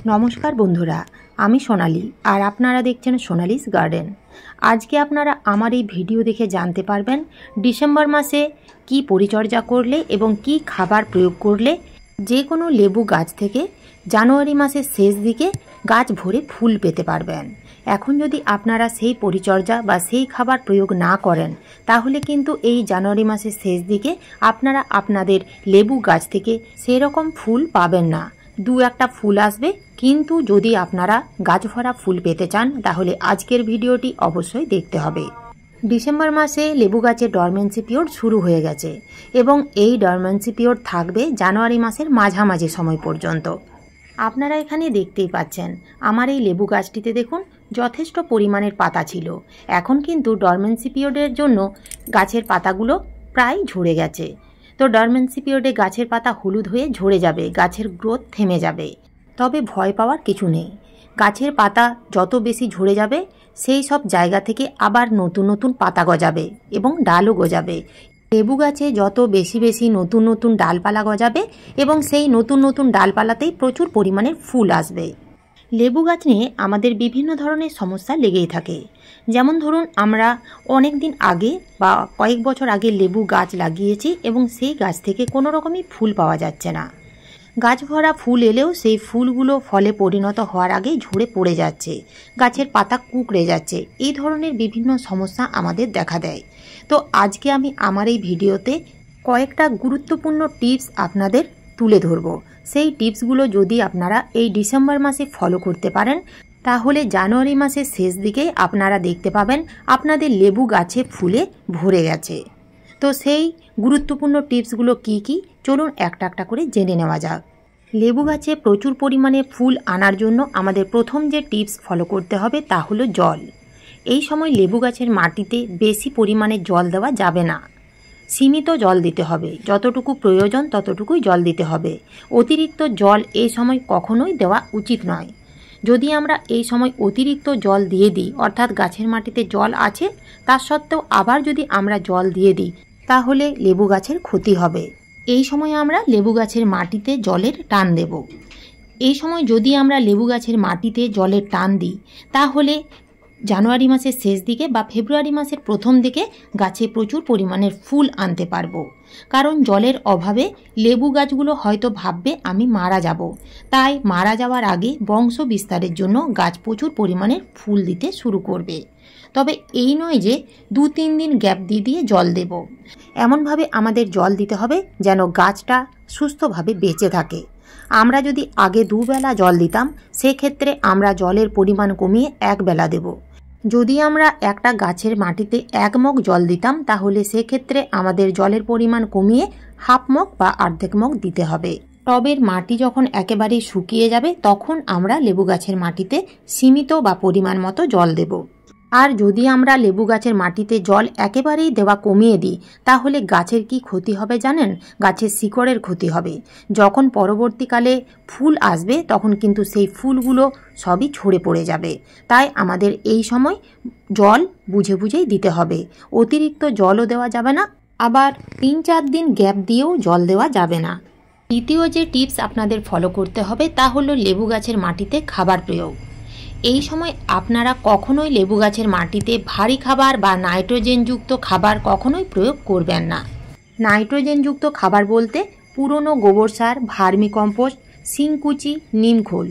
নমস্কার বন্ধুরা, আমি সোনালি আর আপনারা দেখছেন সোনালিস গার্ডেন। আজকে আপনারা আমার এই ভিডিও দেখে জানতে পারবেন ডিসেম্বর মাসে কি পরিচর্যা করলে এবং কি খাবার প্রয়োগ করলে যে কোনো লেবু গাছ থেকে জানুয়ারি মাসের শেষ দিকে গাছ ভরে ফুল পেতে পারবেন। এখন যদি আপনারা সেই পরিচর্যা বা সেই খাবার প্রয়োগ না করেন তাহলে কিন্তু এই জানুয়ারি মাসের শেষ দিকে আপনারা আপনাদের লেবু গাছ থেকে সেরকম ফুল পাবেন না। দু একটা ফুল আসবে, কিন্তু যদি আপনারা গাছ ভরা ফুল পেতে চান তাহলে আজকের ভিডিওটি অবশ্যই দেখতে হবে। ডিসেম্বর মাসে লেবু গাছের ডরমেন্সি পিরিয়ড শুরু হয়ে গেছে এবং এই ডরমেন্সি পিরিয়ড থাকবে জানুয়ারি মাসের মাঝামাঝি সময় পর্যন্ত। আপনারা এখানে দেখতেই পাচ্ছেন আমার এই লেবু গাছটিতে দেখুন যথেষ্ট পরিমাণের পাতা ছিল। এখন কিন্তু ডরমেন্সি পিরিয়ডের জন্য গাছের পাতাগুলো প্রায় ঝরে গেছে। তো ডরমেন্সি পিরিয়ডে গাছের পাতা হলুদ হয়ে ঝরে যাবে, গাছের গ্রোথ থেমে যাবে। তবে ভয় পাওয়ার কিছু নেই, গাছের পাতা যত বেশি ঝরে যাবে সেই সব জায়গা থেকে আবার নতুন নতুন পাতা গজাবে এবং ডালও গজাবে। লেবু গাছে যত বেশি বেশি নতুন নতুন ডালপালা গজাবে এবং সেই নতুন নতুন ডালপালাতেই প্রচুর পরিমাণের ফুল আসবে। লেবু গাছ নিয়ে আমাদের বিভিন্ন ধরনের সমস্যা লেগেই থাকে। যেমন ধরুন, আমরা অনেক দিন আগে বা কয়েক বছর আগে লেবু গাছ লাগিয়েছি এবং সেই গাছ থেকে কোনো রকমই ফুল পাওয়া যাচ্ছে না। গাছ ভরা ফুল এলেও সেই ফুলগুলো ফলে পরিণত হওয়ার আগে ঝরে পড়ে যাচ্ছে, গাছের পাতা কুঁকড়ে যাচ্ছে। এই ধরনের বিভিন্ন সমস্যা আমাদের দেখা দেয়। তো আজকে আমি আমার এই ভিডিওতে কয়েকটা গুরুত্বপূর্ণ টিপস আপনাদের তুলে ধরব। সেই টিপসগুলো যদি আপনারা এই ডিসেম্বর মাসে ফলো করতে পারেন তাহলে জানুয়ারি মাসের শেষ দিকে আপনারা দেখতে পাবেন আপনাদের লেবু গাছে ফুলে ভরে গেছে। তো সেই গুরুত্বপূর্ণ টিপসগুলো কি কি, চলুন একটা একটা করে জেনে নেওয়া যাক। লেবু গাছে প্রচুর পরিমাণে ফুল আনার জন্য আমাদের প্রথম যে টিপস ফলো করতে হবে তা হলো জল। এই সময় লেবু গাছের মাটিতে বেশি পরিমাণে জল দেওয়া যাবে না, সীমিত জল দিতে হবে। যতটুকু প্রয়োজন ততটুকুই জল দিতে হবে। অতিরিক্ত জল এই সময় কখনোই দেওয়া উচিত নয়। যদি আমরা এই সময় অতিরিক্ত জল দিয়ে দিই, অর্থাৎ গাছের মাটিতে জল আছে তা সত্ত্বেও আবার যদি আমরা জল দিয়ে দিই তাহলে লেবু গাছের ক্ষতি হবে। এই সময় আমরা লেবু গাছের মাটিতে জলের টান দেব। এই সময় যদি আমরা লেবু গাছের মাটিতে জলের টান দিই তাহলে জানুয়ারি মাসের শেষ দিকে বা ফেব্রুয়ারি মাসের প্রথম দিকে গাছে প্রচুর পরিমাণের ফুল আনতে পারবো। কারণ জলের অভাবে লেবু গাছগুলো হয়তো ভাববে আমি মারা যাব, তাই মারা যাওয়ার আগে বংশ বিস্তারের জন্য গাছ প্রচুর পরিমাণের ফুল দিতে শুরু করবে। তবে এই নয় যে 2-3 দিন গ্যাপ দিয়ে দিয়ে জল দেব। এমনভাবে আমাদের জল দিতে হবে যেন গাছটা সুস্থভাবে বেঁচে থাকে। আমরা যদি আগে 2 বেলা জল দিতাম সেক্ষেত্রে আমরা জলের পরিমাণ কমিয়ে 1 বেলা দেব। যদি আমরা একটা গাছের মাটিতে 1 মগ জল দিতাম তাহলে সেক্ষেত্রে আমাদের জলের পরিমাণ কমিয়ে হাফ মগ বা অর্ধেক মগ দিতে হবে। টবের মাটি যখন একেবারেই শুকিয়ে যাবে তখন আমরা লেবু গাছের মাটিতে সীমিত বা পরিমাণ মতো জল দেব। আর যদি আমরা লেবু গাছের মাটিতে জল একেবারেই দেওয়া কমিয়ে দিই তাহলে গাছের কি ক্ষতি হবে জানেন? গাছের শিকড়ের ক্ষতি হবে। যখন পরবর্তীকালে ফুল আসবে তখন কিন্তু সেই ফুলগুলো সবই ঝরে পড়ে যাবে। তাই আমাদের এই সময় জল বুঝে বুঝেই দিতে হবে। অতিরিক্ত জলও দেওয়া যাবে না, আবার 3-4 দিন গ্যাপ দিয়েও জল দেওয়া যাবে না। দ্বিতীয় যে টিপস আপনাদের ফলো করতে হবে তা হলো লেবু গাছের মাটিতে খাবার প্রয়োগ। এই সময় আপনারা কখনোই লেবু গাছের মাটিতে ভারী খাবার বা নাইট্রোজেনযুক্ত খাবার কখনোই প্রয়োগ করবেন না। নাইট্রোজেনযুক্ত খাবার বলতে পুরনো গোবর সার, ভার্মি কম্পোস্ট, শিংকুচি, নিমখোল,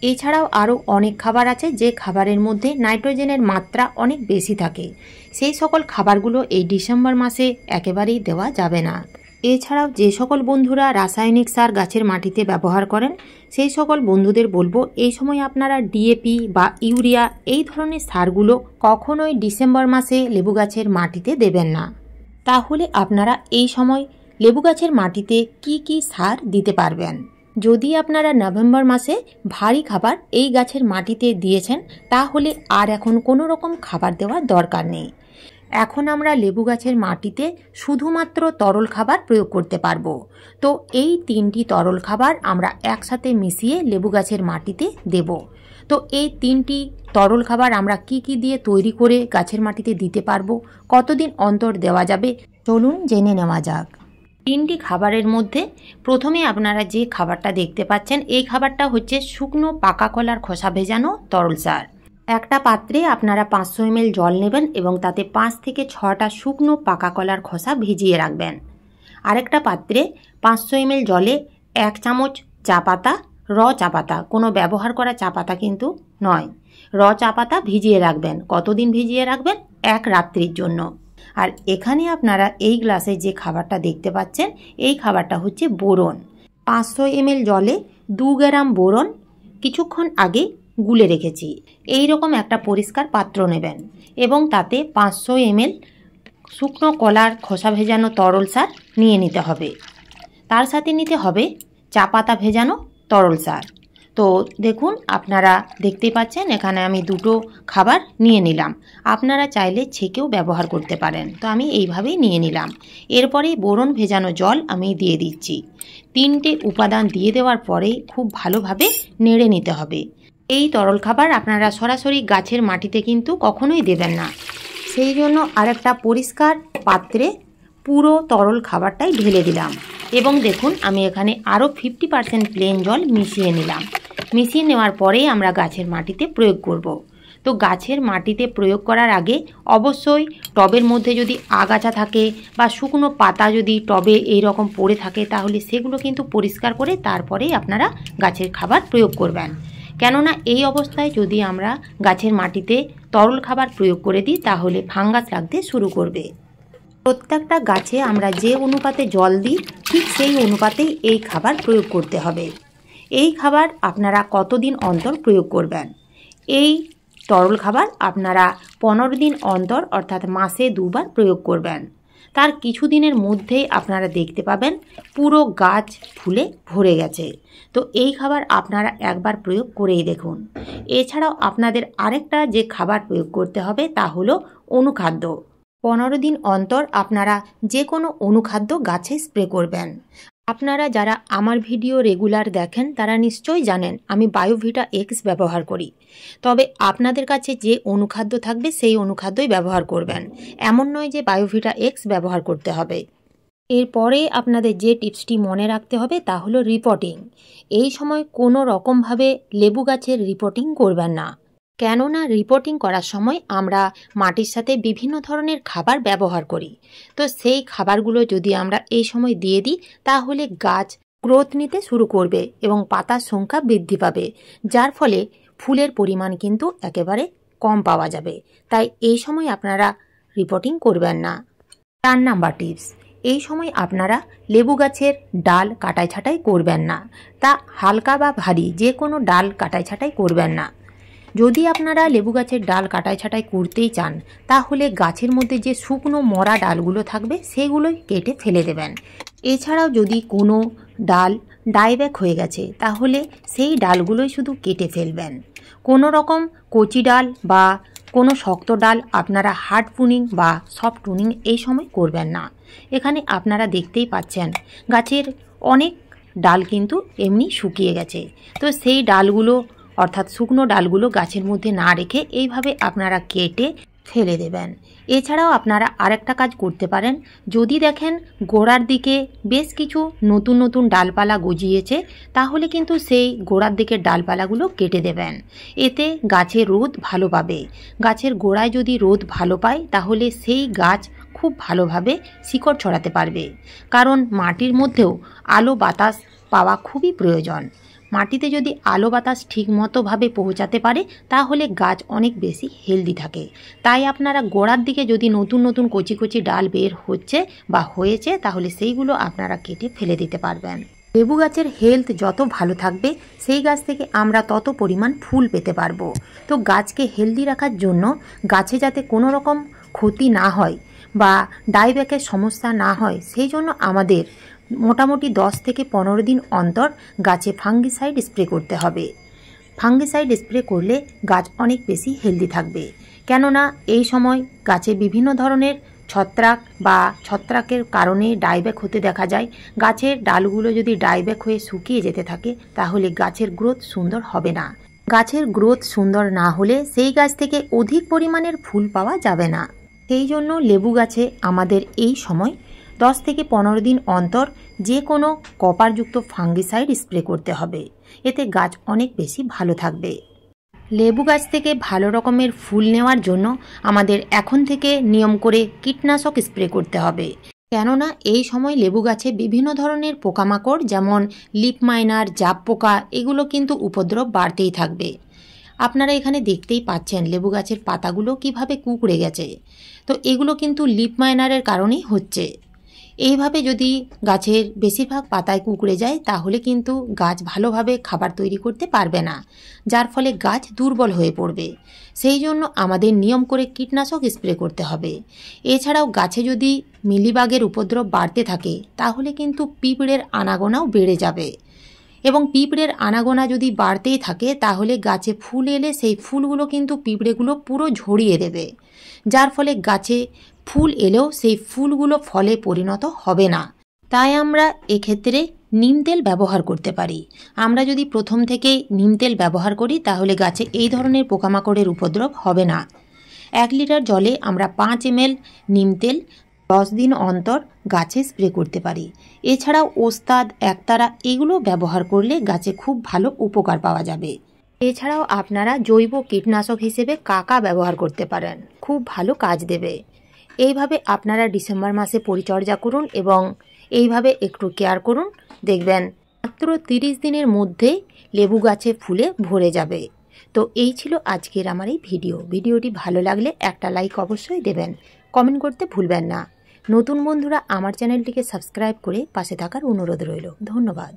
এছাড়াও আরও অনেক খাবার আছে যে খাবারের মধ্যে নাইট্রোজেনের মাত্রা অনেক বেশি থাকে। সেই সকল খাবারগুলো এই ডিসেম্বর মাসে একেবারেই দেওয়া যাবে না। এছাড়াও যে সকল বন্ধুরা রাসায়নিক সার গাছের মাটিতে ব্যবহার করেন সেই সকল বন্ধুদের বলবো এই সময় আপনারা ডিএপি বা ইউরিয়া এই ধরনের সারগুলো কখনোই ডিসেম্বর মাসে লেবু গাছের মাটিতে দেবেন না। তাহলে আপনারা এই সময় লেবু গাছের মাটিতে কি কি সার দিতে পারবেন। যদি আপনারা নভেম্বর মাসে ভারী খাবার এই গাছের মাটিতে দিয়েছেন তাহলে আর এখন কোনো রকম খাবার দেওয়ার দরকার নেই। এখন আমরা লেবু গাছের মাটিতে শুধুমাত্র তরল খাবার প্রয়োগ করতে পারবো। তো এই 3টি তরল খাবার আমরা একসাথে মিশিয়ে লেবু গাছের মাটিতে দেব। তো এই 3টি তরল খাবার আমরা কি কি দিয়ে তৈরি করে গাছের মাটিতে দিতে পারবো, কতদিন অন্তর দেওয়া যাবে, চলুন জেনে নেওয়া যাক। তিনটি খাবারের মধ্যে প্রথমে আপনারা যে খাবারটা দেখতে পাচ্ছেন এই খাবারটা হচ্ছে শুকনো পাকা কলার খোসা ভেজানো তরল সার। একটা পাত্রে আপনারা 500 ml জল নেবেন এবং তাতে 5 থেকে 6টা শুকনো পাকা কলার খোসা ভিজিয়ে রাখবেন। আরেকটা পাত্রে 500 ml জলে 1 চামচ চা পাতা, চা পাতা, কোনো ব্যবহার করা চা পাতা কিন্তু নয়, চা পাতা ভিজিয়ে রাখবেন। কতদিন ভিজিয়ে রাখবেন? 1 রাত্রির জন্য। আর এখানে আপনারা এই গ্লাসে যে খাবারটা দেখতে পাচ্ছেন এই খাবারটা হচ্ছে বোরন। 500 ml জলে 2 গ্রাম বোরন কিছুক্ষণ আগে গুলে রেখেছি। এই রকম একটা পরিষ্কার পাত্র নেবেন এবং তাতে 500 ml শুকনো কলার খোসা ভেজানো তরল সার নিয়ে নিতে হবে। তার সাথে নিতে হবে চা পাতা ভেজানো তরল সার। তো দেখুন, আপনারা দেখতেই পাচ্ছেন এখানে আমি দুটো খাবার নিয়ে নিলাম। আপনারা চাইলে ছেঁকেও ব্যবহার করতে পারেন। তো আমি এইভাবেই নিয়ে নিলাম। এরপরে বোরন ভেজানো জল আমি দিয়ে দিচ্ছি। 3টে উপাদান দিয়ে দেওয়ার পরে খুব ভালোভাবে নেড়ে নিতে হবে। এই তরল খাবার আপনারা সরাসরি গাছের মাটিতে কিন্তু কখনোই দেবেন না। সেই জন্য আরেকটা পরিষ্কার পাত্রে পুরো তরল খাবারটাই ঢেলে দিলাম এবং দেখুন আমি এখানে আরও 50% প্লেন জল মিশিয়ে নিলাম। মিশিয়ে নেওয়ার পরেই আমরা গাছের মাটিতে প্রয়োগ করব। তো গাছের মাটিতে প্রয়োগ করার আগে অবশ্যই টবের মধ্যে যদি আগাছা থাকে বা শুকনো পাতা যদি টবে এই রকম পড়ে থাকে তাহলে সেগুলো কিন্তু পরিষ্কার করে তারপরেই আপনারা গাছের খাবার প্রয়োগ করবেন। কেননা এই অবস্থায় যদি আমরা গাছের মাটিতে তরল খাবার প্রয়োগ করে দিই তাহলে ফাঙ্গাস লাগতে শুরু করবে। প্রত্যেকটা গাছে আমরা যে অনুপাতে জল দিই ঠিক সেই অনুপাতেই এই খাবার প্রয়োগ করতে হবে। এই খাবার আপনারা কতদিন অন্তর প্রয়োগ করবেন? এই তরল খাবার আপনারা 15 দিন অন্তর অর্থাৎ মাসে 2 বার প্রয়োগ করবেন। তার কিছুদিনের মধ্যেই আপনারা দেখতে পাবেন পুরো গাছ ফুলে ভরে গেছে। তো এই খাবার আপনারা একবার প্রয়োগ করেই দেখুন। এছাড়াও আপনাদের আরেকটা যে খাবার প্রয়োগ করতে হবে তা হলো অনুখাদ্য। 15 দিন অন্তর আপনারা যে কোনো অনুখাদ্য গাছে স্প্রে করবেন। আপনারা যারা আমার ভিডিও রেগুলার দেখেন তারা নিশ্চয়ই জানেন আমি বায়োভিটা এক্স ব্যবহার করি। তবে আপনাদের কাছে যে অনুখাদ্য থাকবে সেই অনুখাদ্যই ব্যবহার করবেন। এমন নয় যে বায়োভিটা এক্স ব্যবহার করতে হবে। এরপরে আপনাদের যে টিপসটি মনে রাখতে হবে তা হলো রিপোর্টিং। এই সময় কোনো রকমভাবে লেবু গাছের রিপোর্টিং করবেন না। কেননা রিপোর্টিং করার সময় আমরা মাটির সাথে বিভিন্ন ধরনের খাবার ব্যবহার করি। তো সেই খাবারগুলো যদি আমরা এই সময় দিয়ে দিই তাহলে গাছ গ্রোথ নিতে শুরু করবে এবং পাতার সংখ্যা বৃদ্ধি পাবে, যার ফলে ফুলের পরিমাণ কিন্তু একেবারে কম পাওয়া যাবে। তাই এই সময় আপনারা রিপোর্টিং করবেন না। 4 নাম্বার টিপস, এই সময় আপনারা লেবু গাছের ডাল কাটাই ছাঁটাই করবেন না। তা হালকা বা ভারী যে কোনো ডাল কাটাই ছাঁটাই করবেন না। যদি আপনারা লেবু গাছের ডাল কাটাই ছাঁটাই করতেই চান তাহলে গাছের মধ্যে যে শুকনো মরা ডালগুলো থাকবে সেগুলোই কেটে ফেলে দেবেন। এছাড়াও যদি কোনো ডাল ডাইব্যাক হয়ে গেছে তাহলে সেই ডালগুলোই শুধু কেটে ফেলবেন। কোনো রকম কচি ডাল বা কোনো শক্ত ডাল আপনারা হার্ড প্রুনিং বা সফট প্রুনিং এই সময় করবেন না। এখানে আপনারা দেখতেই পাচ্ছেন গাছের অনেক ডাল কিন্তু এমনি শুকিয়ে গেছে। তো সেই ডালগুলো অর্থাৎ শুকনো ডালগুলো গাছের মধ্যে না রেখে এইভাবে আপনারা কেটে ফেলে দেবেন। এছাড়াও আপনারা আরেকটা কাজ করতে পারেন, যদি দেখেন গোড়ার দিকে বেশ কিছু নতুন নতুন ডালপালা গজিয়েছে তাহলে কিন্তু সেই গোড়ার দিকের ডালপালাগুলো কেটে দেবেন। এতে গাছের রোদ ভালো পাবে। গাছের গোড়ায় যদি রোদ ভালো পায় তাহলে সেই গাছ খুব ভালোভাবে শিকড় ছড়াতে পারবে। কারণ মাটির মধ্যেও আলো বাতাস পাওয়া খুবই প্রয়োজন। মাটিতে যদি আলো বাতাস ঠিকমতোভাবে পৌঁছাতে পারে তাহলে গাছ অনেক বেশি হেলদি থাকে। তাই আপনারা গোড়ার দিকে যদি নতুন নতুন কচি কচি ডাল বের হচ্ছে বা হয়েছে তাহলে সেইগুলো আপনারা কেটে ফেলে দিতে পারবেন। লেবু গাছের হেলথ যত ভালো থাকবে সেই গাছ থেকে আমরা তত পরিমাণ ফুল পেতে পারবো। তো গাছকে হেলদি রাখার জন্য গাছে যাতে কোনো রকম ক্ষতি না হয় বা ডাইব্যাকের সমস্যা না হয় সেই জন্য আমাদের মোটামুটি 10 থেকে 15 দিন অন্তর গাছে ফাঙ্গিসাইড স্প্রে করতে হবে। ফাঙ্গিসাইড স্প্রে করলে গাছ অনেক বেশি হেলদি থাকবে। কেননা এই সময় গাছে বিভিন্ন ধরনের ছত্রাক বা ছত্রাকের কারণে ডাইব্যাক হতে দেখা যায়। গাছের ডালগুলো যদি ডাইব্যাক হয়ে শুকিয়ে যেতে থাকে তাহলে গাছের গ্রোথ সুন্দর হবে না। গাছের গ্রোথ সুন্দর না হলে সেই গাছ থেকে অধিক পরিমাণের ফুল পাওয়া যাবে না। সেই জন্য লেবু গাছে আমাদের এই সময় 10 থেকে 15 দিন অন্তর যে কোনো কপারযুক্ত ফাঙ্গিসাইড স্প্রে করতে হবে, এতে গাছ অনেক বেশি ভালো থাকবে। লেবু গাছ থেকে ভালো রকমের ফুল নেওয়ার জন্য আমাদের এখন থেকে নিয়ম করে কীটনাশক স্প্রে করতে হবে, কেননা এই সময় লেবু গাছে বিভিন্ন ধরনের পোকামাকড় যেমন লিফ মাইনার, জাপ পোকা, এগুলো কিন্তু উপদ্রব বাড়তেই থাকবে। আপনারা এখানে দেখতেই পাচ্ছেন লেবু গাছের পাতাগুলো কিভাবে কুঁকড়ে গেছে, তো এগুলো কিন্তু লিফ মাইনারের কারণেই হচ্ছে। এইভাবে যদি গাছের বেশিরভাগ পাতায় কুঁকড়ে যায় তাহলে কিন্তু গাছ ভালোভাবে খাবার তৈরি করতে পারবে না, যার ফলে গাছ দুর্বল হয়ে পড়বে। সেই জন্য আমাদের নিয়ম করে কীটনাশক স্প্রে করতে হবে। এছাড়াও গাছে যদি মিলিবাগের উপদ্রব বাড়তে থাকে তাহলে কিন্তু পিঁপড়ের আনাগোনাও বেড়ে যাবে, এবং পিঁপড়ের আনাগোনা যদি বাড়তেই থাকে তাহলে গাছে ফুল এলে সেই ফুলগুলো কিন্তু পিঁপড়েগুলো পুরো ঝরিয়ে দেবে, যার ফলে গাছে ফুল এলেও সেই ফুলগুলো ফলে পরিণত হবে না। তাই আমরা এক্ষেত্রে নিম তেল ব্যবহার করতে পারি। আমরা যদি প্রথম থেকেই নিম তেল ব্যবহার করি তাহলে গাছে এই ধরনের পোকামাকড়ের উপদ্রব হবে না। 1 লিটার জলে আমরা 5 ml নিম তেল 10 দিন অন্তর গাছে স্প্রে করতে পারি। এছাড়াও ওস্তাদ, একতারা এগুলো ব্যবহার করলে গাছে খুব ভালো উপকার পাওয়া যাবে। এছাড়াও আপনারা জৈব কীটনাশক হিসেবে কাকা ব্যবহার করতে পারেন, খুব ভালো কাজ দেবে। এইভাবে আপনারা ডিসেম্বর মাসে পরিচর্যা করুন এবং এইভাবে একটু কেয়ার করুন, দেখবেন মাত্র 30 দিনের মধ্যে লেবু গাছে ফুলে ভরে যাবে। তো এই ছিল আজকের আমার এই ভিডিওটি ভালো লাগলে একটা লাইক অবশ্যই দেবেন, কমেন্ট করতে ভুলবেন না। নতুন বন্ধুরা আমার চ্যানেলটিকে সাবস্ক্রাইব করে পাশে থাকার অনুরোধ রইল। ধন্যবাদ।